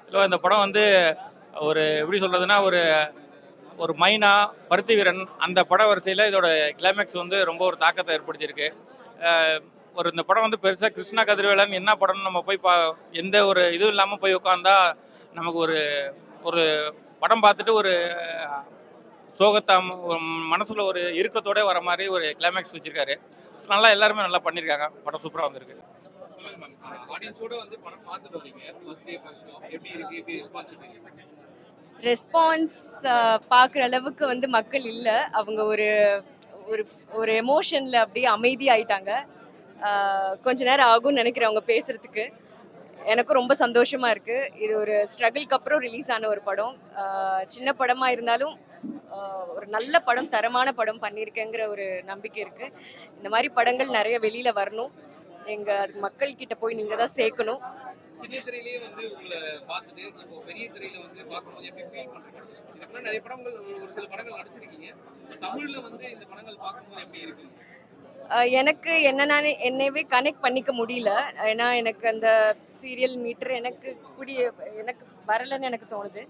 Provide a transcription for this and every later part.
இல்லை இந்த படம் வந்து ஒரு எப்படி சொல்றதுன்னா ஒரு ஒரு மைனா பருத்தி வீரன் அந்த பட வரிசையில் இதோட கிளைமேக்ஸ் வந்து ரொம்ப ஒரு தாக்கத்தை ஏற்படுத்தியிருக்கு. ஒரு இந்த படம் வந்து பெருசாக கிருஷ்ணா கதிர்வேலன் என்ன படம்னு நம்ம போய் எந்த ஒரு இதுவும் இல்லாமல் போய் உட்காந்தா நமக்கு ஒரு ஒரு படம் பார்த்துட்டு ஒரு சோகத்தை மனசுல ஒரு இறுக்கத்தோட வர மாதிரி ஒரு கிளைமேக்ஸ் வச்சிருக்காரு. நல்லா எல்லாருமே நல்லா பண்ணியிருக்காங்க. படம் சூப்பராக வந்திருக்கு. ரெஸ்பான்ஸ் பார்க்குற அளவுக்கு வந்து மக்கள் இல்லை. அவங்க ஒரு ஒரு ஒரு எமோஷனில் அப்படியே அமைதியாயிட்டாங்க. கொஞ்ச நேரம் ஆகும்னு நினைக்கிறேன் அவங்க பேசுறதுக்கு. எனக்கும் ரொம்ப சந்தோஷமா இருக்கு. இது ஒரு ஸ்ட்ரகிள்க்கு அப்புறம் ரிலீஸ் ஆன ஒரு படம். சின்ன படமா இருந்தாலும் ஒரு நல்ல படம், தரமான படம் பண்ணியிருக்கேங்கிற ஒரு நம்பிக்கை இருக்கு. இந்த மாதிரி படங்கள் நிறைய வெளியில வரணும். அதுக்கு மக்கள் கிட்ட போய் நீங்க தான் சேர்க்கணும். சின்ன திரையிலேயே வந்து உங்களை பார்த்துட்டு இப்போ பெரிய திரையில வந்து பார்க்கும்போது எப்படி ஃபீல் பண்றீங்க? இதுக்கப்புறம் நிறைய படங்கள் ஒரு சில படங்கள் நடிச்சிருக்கீங்க. தமிழ்ல வந்து இந்த படங்கள் பார்க்கும்போது எப்படி இருக்கு? எனக்கு என்னவே கனெக்ட் பண்ணிக்க முடியல. ஏன்னா எனக்கு அந்த சீரியல் மீட்டர் எனக்கு வரலன்னு எனக்கு தோணுது.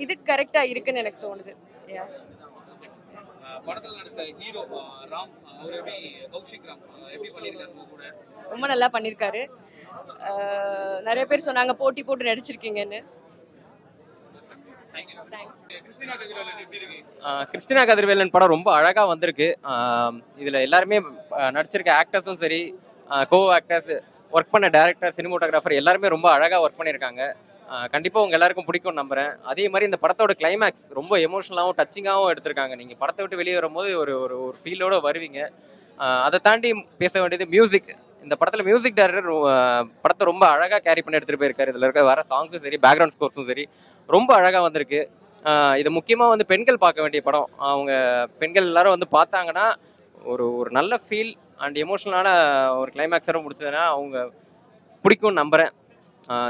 இது கரெக்டா இருக்குன்னு எனக்கு தோணுது. படத்துல நடிச்ச ஹீரோ ராம் அவர் எப்படி கௌஷிக் ராம் எப்படி பண்ணிருக்காரு? கூட ரொம்ப நல்லா பண்ணிருக்காரு. நிறைய பேர் சொன்னாங்க போட்டி போட்டு நடிச்சிருக்கீங்கன்னு. கிறிஸ்டினா கதிர்வேலன் படம் ரொம்ப அழகா வந்திருக்கு. இதுல எல்லாருமே நடிச்சிருக்க ஆக்டர்ஸும் சரி, கோ ஆக்டர்ஸ், ஒர்க் பண்ண டைரக்டர், சினிமோட்டோகிராஃபர் எல்லாருமே ரொம்ப அழகா ஒர்க் பண்ணியிருக்காங்க. கண்டிப்பா உங்க எல்லாருக்கும் பிடிக்கும் நம்புறேன். அதே மாதிரி இந்த படத்தோட கிளைமேக்ஸ் ரொம்ப எமோஷனலாகவும் டச்சிங்காகவும் எடுத்திருக்காங்க. நீங்க படத்தை விட்டு வெளியே வரும்போது ஒரு ஒரு ஒரு ஃபீலோட வருவீங்க. அதை தாண்டி பேச வேண்டியது மியூசிக். இந்த படத்துல மியூசிக் டைரக்டர் படத்தை ரொம்ப அழகா கேரி பண்ணி எடுத்துட்டு போயிருக்காரு. இதுல இருக்க வர சாங்ஸும் சரி, பேக்ரவுண்ட் ஸ்கோர்ஸும் சரி ரொம்ப அழகா வந்திருக்கு. இது முக்கியமா வந்து பெண்கள் பார்க்க வேண்டிய படம். அவங்க பெண்கள் எல்லாரும் வந்து பார்த்தாங்கன்னா ஒரு ஒரு நல்ல ஃபீல் அண்ட் எமோஷனலான ஒரு கிளைமேக்ஸோட முடிச்சதுன்னா அவங்க பிடிக்கும்னு நம்புறேன்.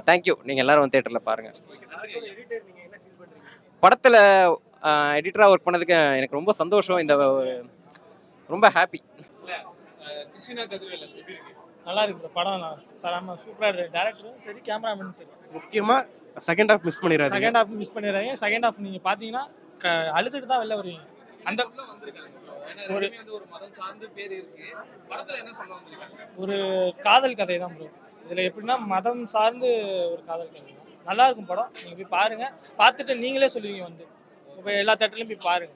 தேங்க்யூ. நீங்கள் எல்லாரும் வந்து தேட்டரில் பாருங்கள். படத்தில் எடிட்டராக ஒர்க் பண்ணதுக்கு எனக்கு ரொம்ப சந்தோஷம். ரொம்ப ஹாப்பி. நல்லா இருக்கு படம். சூப்பராக இருக்குது. டேரக்டரும் சரி, கேமராமேனும் சரி. முக்கியமாக செகண்ட் ஹாஃப் மிஸ் பண்ணிடுறாங்க. செகண்ட் ஹாஃப் நீங்கள் பார்த்தீங்கன்னா அழுதுட்டு தான் வெளில வருவீங்க. அந்த ஒரு காதல் கதை தான் ப்ரோ. இதில் எப்படின்னா மதம் சார்ந்து ஒரு காதல் கதை தான். நல்லா இருக்கும் படம். நீங்கள் போய் பாருங்கள். பார்த்துட்டு நீங்களே சொல்லுவீங்க. வந்து இப்போ எல்லா தேட்டர்லையும் போய் பாருங்கள்.